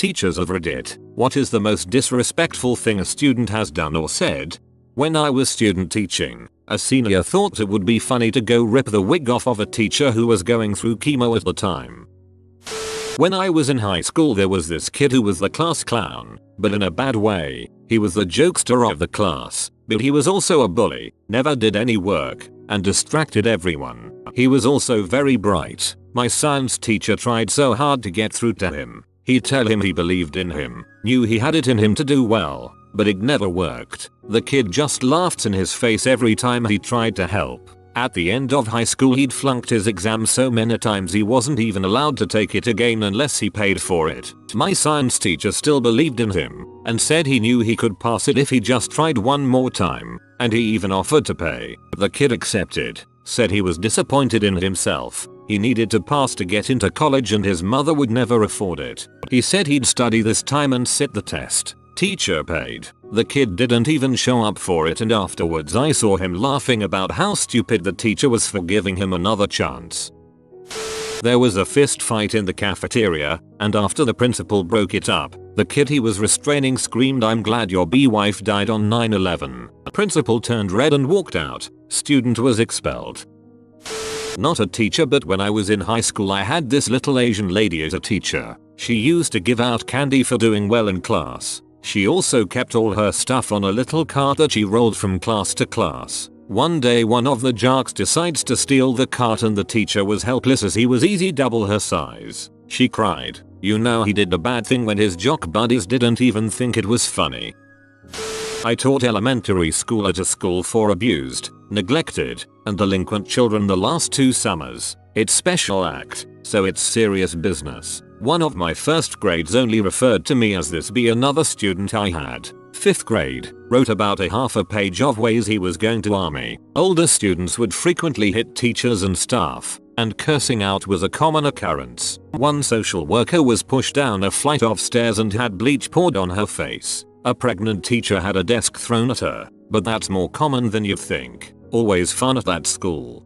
Teachers of Reddit, what is the most disrespectful thing a student has done or said? When I was student teaching, a senior thought it would be funny to go rip the wig off of a teacher who was going through chemo at the time. When I was in high school there was this kid who was the class clown, but in a bad way. He was the jokester of the class, but he was also a bully, never did any work, and distracted everyone. He was also very bright. My science teacher tried so hard to get through to him. He'd tell him he believed in him, knew he had it in him to do well, but it never worked. The kid just laughed in his face every time he tried to help. At the end of high school he'd flunked his exam so many times he wasn't even allowed to take it again unless he paid for it. My science teacher still believed in him and said he knew he could pass it if he just tried one more time, and he even offered to pay. The kid accepted, said he was disappointed in himself. He needed to pass to get into college and his mother would never afford it. He said he'd study this time and sit the test. Teacher paid. The kid didn't even show up for it, and afterwards I saw him laughing about how stupid the teacher was for giving him another chance. There was a fist fight in the cafeteria, and after the principal broke it up, the kid he was restraining screamed, "I'm glad your wife died on 9/11. Principal turned red and walked out. Student was expelled. Not a teacher, but when I was in high school I had this little Asian lady as a teacher. She used to give out candy for doing well in class. She also kept all her stuff on a little cart that she rolled from class to class. One day one of the jocks decides to steal the cart and the teacher was helpless as he was easy double her size. She cried. You know he did a bad thing when his jock buddies didn't even think it was funny. I taught elementary school at a school for abused, neglected, and delinquent children the last 2 summers. It's special act, so it's serious business. One of my first grades only referred to me as this. Another student I had, 5th grade, wrote about a half a page of ways he was going to army. Older students would frequently hit teachers and staff, and cursing out was a common occurrence. One social worker was pushed down a flight of stairs and had bleach poured on her face. A pregnant teacher had a desk thrown at her, but that's more common than you'd think. Always fun at that school.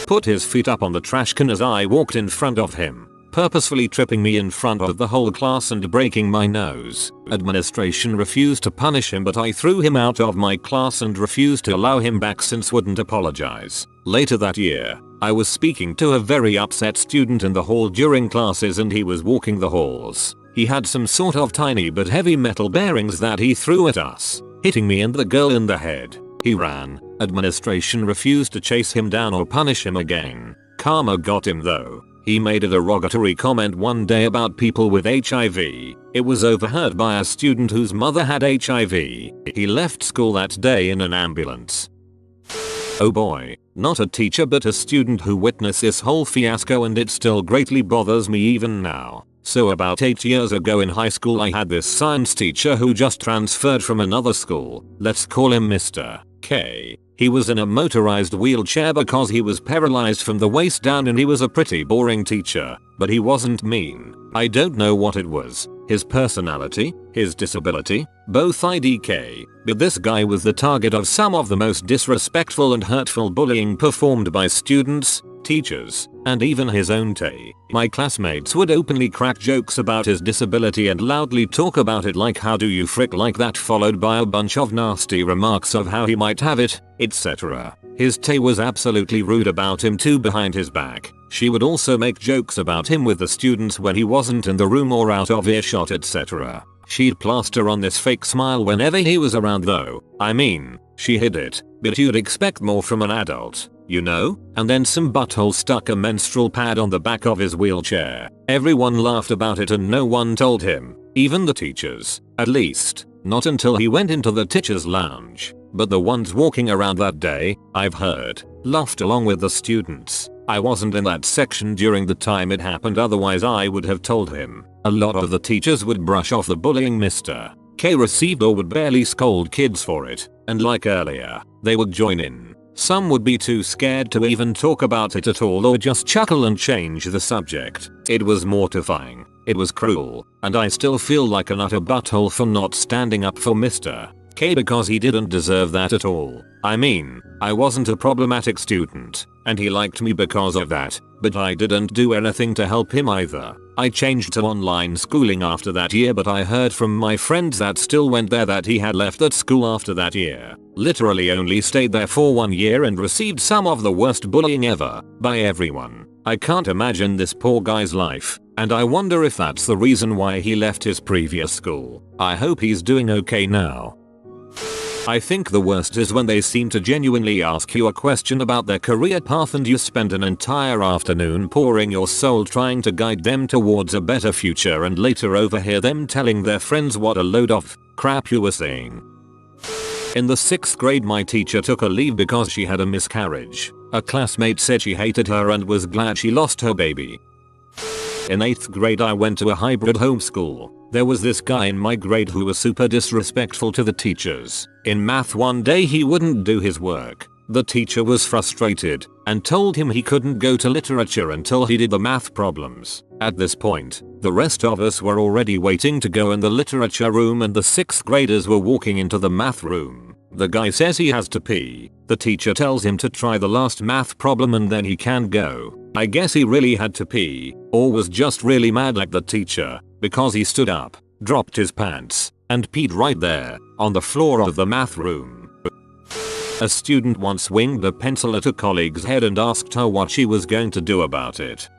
Put his feet up on the trash can as I walked in front of him, purposefully tripping me in front of the whole class and breaking my nose. Administration refused to punish him, but I threw him out of my class and refused to allow him back since wouldn't apologize. Later that year, I was speaking to a very upset student in the hall during classes and he was walking the halls. He had some sort of tiny but heavy metal bearings that he threw at us, hitting me and the girl in the head. He ran. Administration refused to chase him down or punish him again. Karma got him though. He made a derogatory comment one day about people with HIV. It was overheard by a student whose mother had HIV. He left school that day in an ambulance. Oh boy, not a teacher but a student who witnessed this whole fiasco, and it still greatly bothers me even now. So about 8 years ago in high school I had this science teacher who just transferred from another school. Let's call him Mr. K. He was in a motorized wheelchair because he was paralyzed from the waist down, and he was a pretty boring teacher, but he wasn't mean. I don't know what it was, his personality, his disability, both IDK, but this guy was the target of some of the most disrespectful and hurtful bullying performed by students, teachers, and even his own Tay. My classmates would openly crack jokes about his disability and loudly talk about it like how do you frick like that, followed by a bunch of nasty remarks of how he might have it, etc. His Tay was absolutely rude about him too behind his back. She would also make jokes about him with the students when he wasn't in the room or out of earshot, etc. She'd plaster on this fake smile whenever he was around though. I mean, she hid it, but you'd expect more from an adult, you know? And then some butthole stuck a menstrual pad on the back of his wheelchair. Everyone laughed about it and no one told him, even the teachers. At least, not until he went into the teacher's lounge. But the ones walking around that day, I've heard, laughed along with the students. I wasn't in that section during the time it happened, otherwise I would have told him. A lot of the teachers would brush off the bullying Mr. K received or would barely scold kids for it, and like earlier, they would join in. Some would be too scared to even talk about it at all or just chuckle and change the subject. It was mortifying. It was cruel, and I still feel like an utter butthole for not standing up for Mr. K because he didn't deserve that at all. I mean, I wasn't a problematic student, and he liked me because of that, but I didn't do anything to help him either. I changed to online schooling after that year, but I heard from my friends that still went there that he had left that school after that year. Literally only stayed there for 1 year and received some of the worst bullying ever by everyone. I can't imagine this poor guy's life, and I wonder if that's the reason why he left his previous school. I hope he's doing okay now. I think the worst is when they seem to genuinely ask you a question about their career path and you spend an entire afternoon pouring your soul trying to guide them towards a better future and later overhear them telling their friends what a load of crap you were saying. In the 6th grade, my teacher took a leave because she had a miscarriage. A classmate said she hated her and was glad she lost her baby. In 8th grade, I went to a hybrid homeschool. There was this guy in my grade who was super disrespectful to the teachers. In math one day he wouldn't do his work. The teacher was frustrated and told him he couldn't go to literature until he did the math problems. At this point, the rest of us were already waiting to go in the literature room and the 6th graders were walking into the math room. The guy says he has to pee. The teacher tells him to try the last math problem and then he can go. I guess he really had to pee, or was just really mad at the teacher, because he stood up, dropped his pants, and peed right there, on the floor of the math room. A student once winged a pencil at a colleague's head and asked her what she was going to do about it.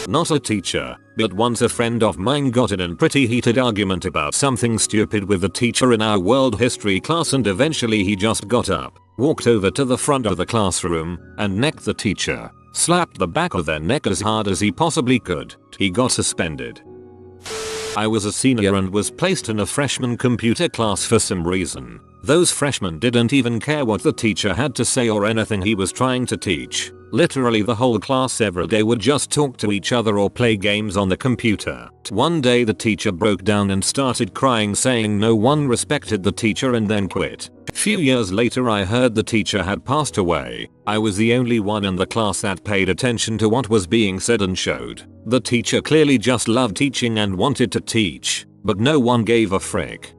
Not a teacher, but once a friend of mine got in a pretty heated argument about something stupid with the teacher in our world history class, and eventually he just got up, walked over to the front of the classroom, and necked the teacher, slapped the back of their neck as hard as he possibly could. He got suspended. I was a senior and was placed in a freshman computer class for some reason. Those freshmen didn't even care what the teacher had to say or anything he was trying to teach. Literally the whole class every day would just talk to each other or play games on the computer. One day the teacher broke down and started crying, saying no one respected the teacher, and then quit. Few years later I heard the teacher had passed away. I was the only one in the class that paid attention to what was being said and showed. The teacher clearly just loved teaching and wanted to teach, but no one gave a frick.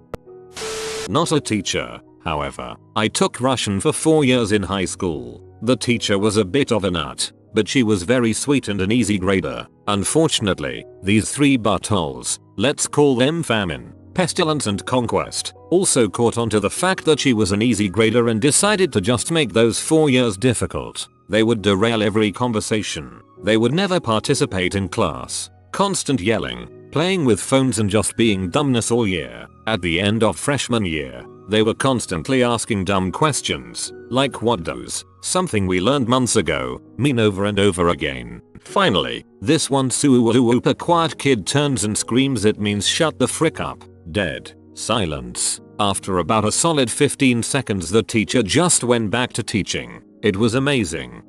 Not a teacher, however. I took Russian for 4 years in high school. The teacher was a bit of a nut, but she was very sweet and an easy grader. Unfortunately, these 3 buttholes, let's call them famine, pestilence and conquest, also caught on to the fact that she was an easy grader and decided to just make those 4 years difficult. They would derail every conversation. They would never participate in class. Constant yelling, playing with phones and just being dumbness all year. At the end of freshman year, they were constantly asking dumb questions, like what does something we learned months ago mean over and over again. Finally, this one super quiet kid turns and screams, "It means shut the frick up." Dead silence. After about a solid 15 seconds the teacher just went back to teaching. It was amazing.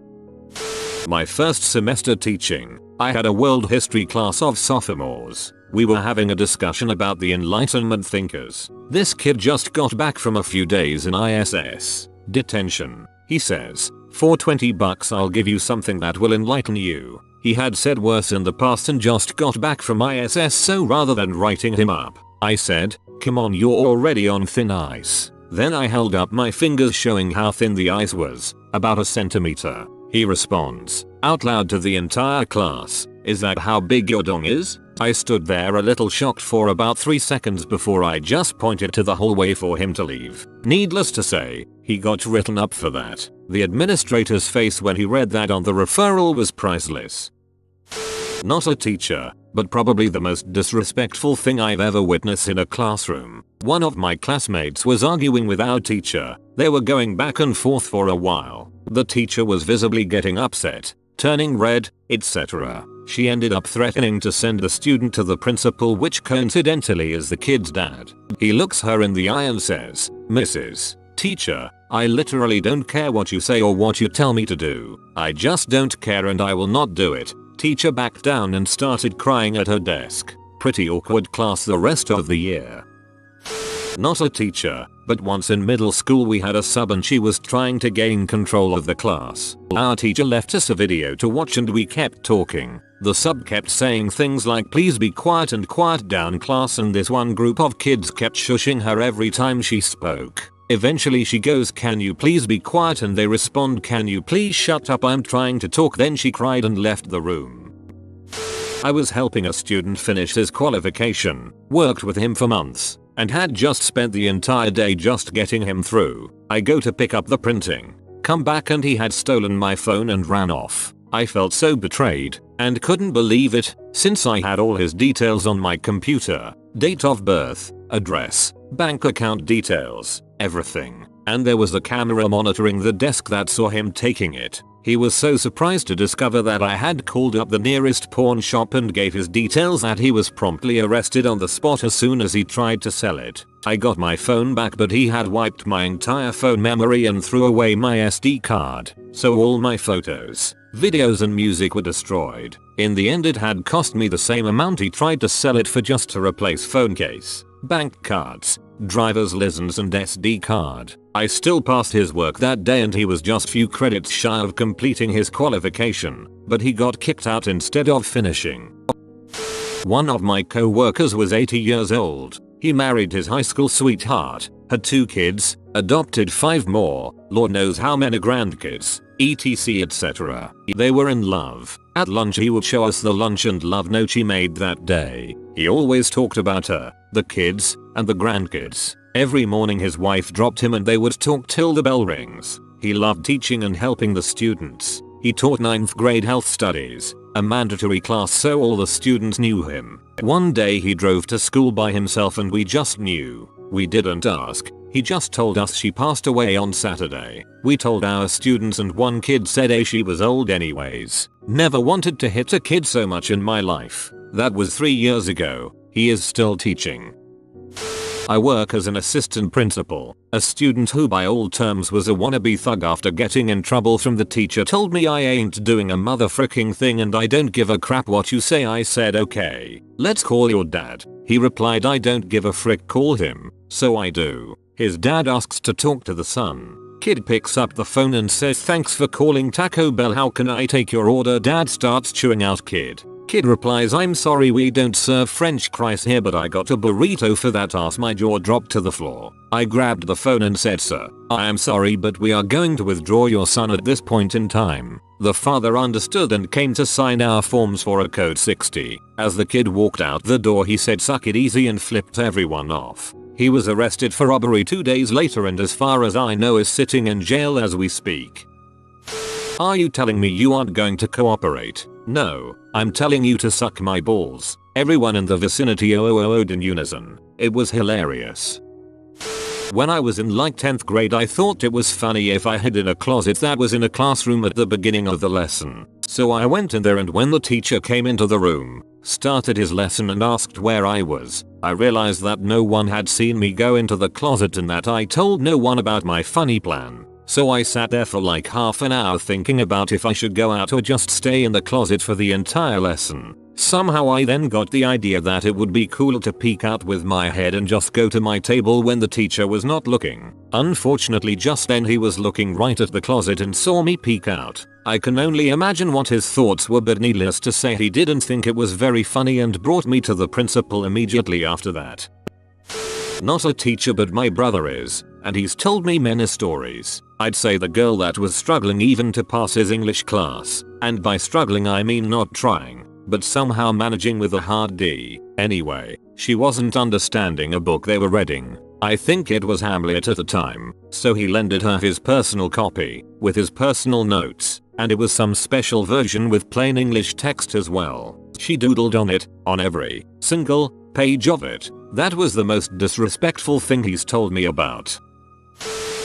My first semester teaching, I had a world history class of sophomores. We were having a discussion about the Enlightenment thinkers. This kid just got back from a few days in ISS detention. He says, "For $20 I'll give you something that will enlighten you." He had said worse in the past and just got back from ISS, so rather than writing him up, I said, "Come on, you're already on thin ice." Then I held up my fingers showing how thin the ice was, about a centimeter. He responds, out loud to the entire class, "Is that how big your dong is?" I stood there a little shocked for about 3 seconds before I just pointed to the hallway for him to leave. Needless to say, he got written up for that. The administrator's face when he read that on the referral was priceless. Not a teacher, but probably the most disrespectful thing I've ever witnessed in a classroom. One of my classmates was arguing with our teacher. They were going back and forth for a while. The teacher was visibly getting upset, turning red, etc. She ended up threatening to send the student to the principal, which coincidentally is the kid's dad. He looks her in the eye and says, "Mrs. Teacher, I literally don't care what you say or what you tell me to do. I just don't care and I will not do it." Teacher backed down and started crying at her desk. Pretty awkward class the rest of the year. Not a teacher, but once in middle school we had a sub and she was trying to gain control of the class. Our teacher left us a video to watch and we kept talking. The sub kept saying things like, "Please be quiet and quiet down class," and this one group of kids kept shushing her every time she spoke. Eventually she goes, "Can you please be quiet?" and they respond, "Can you please shut up, I'm trying to talk." Then she cried and left the room. I was helping a student finish his qualification, worked with him for months, and had just spent the entire day just getting him through. I go to pick up the printing, come back and he had stolen my phone and ran off. I felt so betrayed and couldn't believe it, since I had all his details on my computer, date of birth, address, bank account details, everything. And there was a camera monitoring the desk that saw him taking it. He was so surprised to discover that I had called up the nearest pawn shop and gave his details that he was promptly arrested on the spot as soon as he tried to sell it. I got my phone back, but he had wiped my entire phone memory and threw away my SD card, so all my photos, videos and music were destroyed. In the end it had cost me the same amount he tried to sell it for just to replace phone case, bank cards, driver's license and SD card. I still passed his work that day and he was just few credits shy of completing his qualification, but he got kicked out instead of finishing. One of my co-workers was 80 years old. He married his high school sweetheart, had 2 kids, adopted 5 more, Lord knows how many grandkids, etc etc. They were in love. At lunch he would show us the lunch and love note she made that day. He always talked about her, the kids, and the grandkids. Every morning his wife dropped him and they would talk till the bell rings. He loved teaching and helping the students. He taught 9th grade health studies, a mandatory class, so all the students knew him. One day he drove to school by himself and we just knew. We didn't ask. He just told us she passed away on Saturday. We told our students and one kid said she was old anyways. Never wanted to hit a kid so much in my life. That was 3 years ago. He is still teaching. I work as an assistant principal. A student who by all terms was a wannabe thug after getting in trouble from the teacher told me I ain't doing a motherfucking thing and I don't give a crap what you say. I said, "Okay, let's call your dad." He replied, "I don't give a frick, call him." So I do. His dad asks to talk to the son. Kid picks up the phone and says, "Thanks for calling Taco Bell, how can I take your order?" Dad starts chewing out kid. Kid replies, "I'm sorry, we don't serve french fries here, but I got a burrito for that ass." My jaw dropped to the floor. I grabbed the phone and said, "Sir, I am sorry, but we are going to withdraw your son at this point in time." The father understood and came to sign our forms for a code 60. As the kid walked out the door he said, "Suck it easy," and flipped everyone off. He was arrested for robbery 2 days later and as far as I know is sitting in jail as we speak. Are you telling me you aren't going to cooperate? No, I'm telling you to suck my balls. Everyone in the vicinity oohed in unison. It was hilarious. When I was in like 10th grade I thought it was funny if I hid in a closet that was in a classroom at the beginning of the lesson. So I went in there and when the teacher came into the room, started his lesson and asked where I was, I realized that no one had seen me go into the closet and that I told no one about my funny plan. So I sat there for like half an hour thinking about if I should go out or just stay in the closet for the entire lesson. Somehow I then got the idea that it would be cool to peek out with my head and just go to my table when the teacher was not looking. Unfortunately just then he was looking right at the closet and saw me peek out. I can only imagine what his thoughts were, but needless to say he didn't think it was very funny and brought me to the principal immediately after that. Not a teacher but my brother is, and he's told me many stories. I'd say the girl that was struggling even to pass his English class, and by struggling I mean not trying, but somehow managing with a hard D. Anyway, she wasn't understanding a book they were reading. I think it was Hamlet at the time, so he lended her his personal copy, with his personal notes, and it was some special version with plain English text as well. She doodled on it, on every single page of it. That was the most disrespectful thing he's told me about.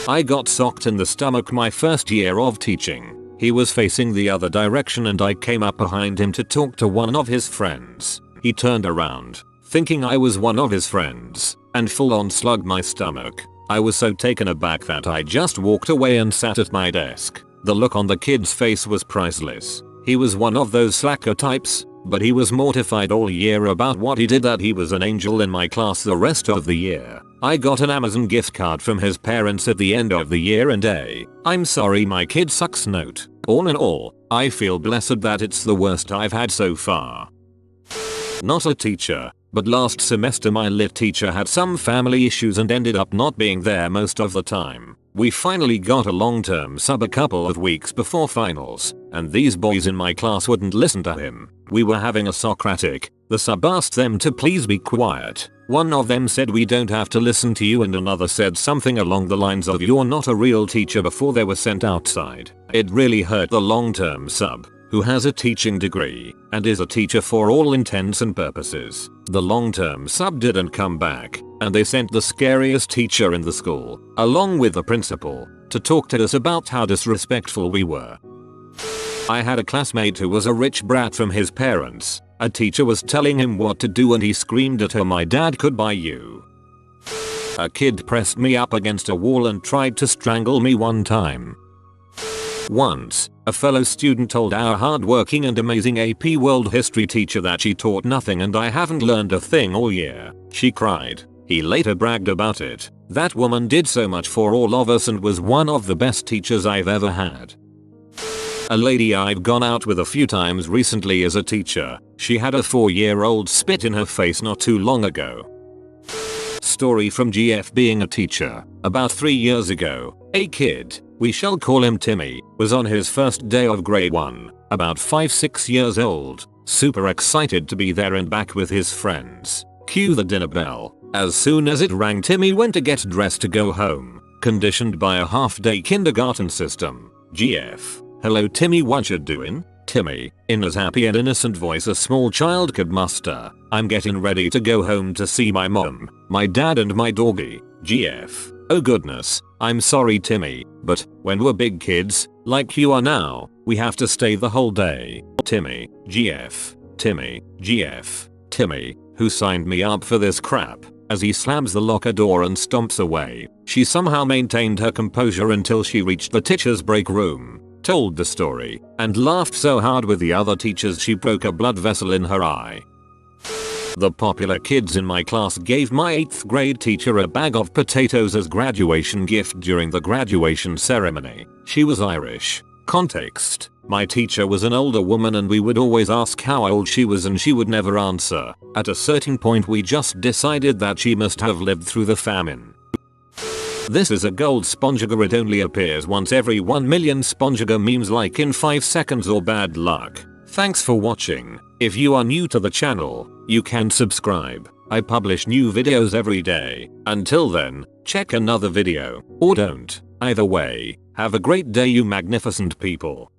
I got socked in the stomach my first year of teaching. He was facing the other direction and I came up behind him to talk to one of his friends. He turned around, thinking I was one of his friends, and full on slugged my stomach. I was so taken aback that I just walked away and sat at my desk. The look on the kid's face was priceless. He was one of those slacker types, but he was mortified all year about what he did, that he was an angel in my class the rest of the year. I got an Amazon gift card from his parents at the end of the year and "I'm sorry my kid sucks" note. All in all, I feel blessed that it's the worst I've had so far. Not a teacher, but but last semester my lit teacher had some family issues and ended up not being there most of the time. We finally got a long-term sub a couple of weeks before finals, and these boys in my class wouldn't listen to him. We were having a Socratic. The sub asked them to please be quiet. One of them said we don't have to listen to you and another said something along the lines of you're not a real teacher before they were sent outside. It really hurt the long-term sub, who has a teaching degree and is a teacher for all intents and purposes. The long-term sub didn't come back, and they sent the scariest teacher in the school, along with the principal, to talk to us about how disrespectful we were. I had a classmate who was a rich brat from his parents. A teacher was telling him what to do and he screamed at her, "My dad could buy you." A kid pressed me up against a wall and tried to strangle me one time. Once, a fellow student told our hardworking and amazing AP World History teacher that she taught nothing and I haven't learned a thing all year. She cried. He later bragged about it. That woman did so much for all of us and was one of the best teachers I've ever had. A lady I've gone out with a few times recently is a teacher. She had a 4-year-old spit in her face not too long ago. Story from GF being a teacher. About 3 years ago, a kid, we shall call him Timmy, was on his first day of grade 1, about 5-6 years old, super excited to be there and back with his friends. Cue the dinner bell. As soon as it rang, Timmy went to get dressed to go home, conditioned by a half-day kindergarten system. GF. "Hello Timmy, what you doing?" Timmy, in as happy and innocent voice a small child could muster. "I'm getting ready to go home to see my mom, my dad and my doggy." GF. "Oh goodness, I'm sorry Timmy, but when we're big kids, like you are now, we have to stay the whole day." Timmy. GF. Timmy. GF. Timmy, who signed me up for this crap, as he slams the locker door and stomps away. She somehow maintained her composure until she reached the teacher's break room, told the story, and laughed so hard with the other teachers she broke a blood vessel in her eye. The popular kids in my class gave my 8th grade teacher a bag of potatoes as graduation gift during the graduation ceremony. She was Irish. Context: my teacher was an older woman and we would always ask how old she was and she would never answer. At a certain point we just decided that she must have lived through the famine. This is a gold spongegar. It only appears once every 1 million spongegar memes, like in 5 seconds or bad luck. Thanks for watching. If you are new to the channel, you can subscribe. I publish new videos every day. Until then, check another video, or don't. Either way, have a great day you magnificent people.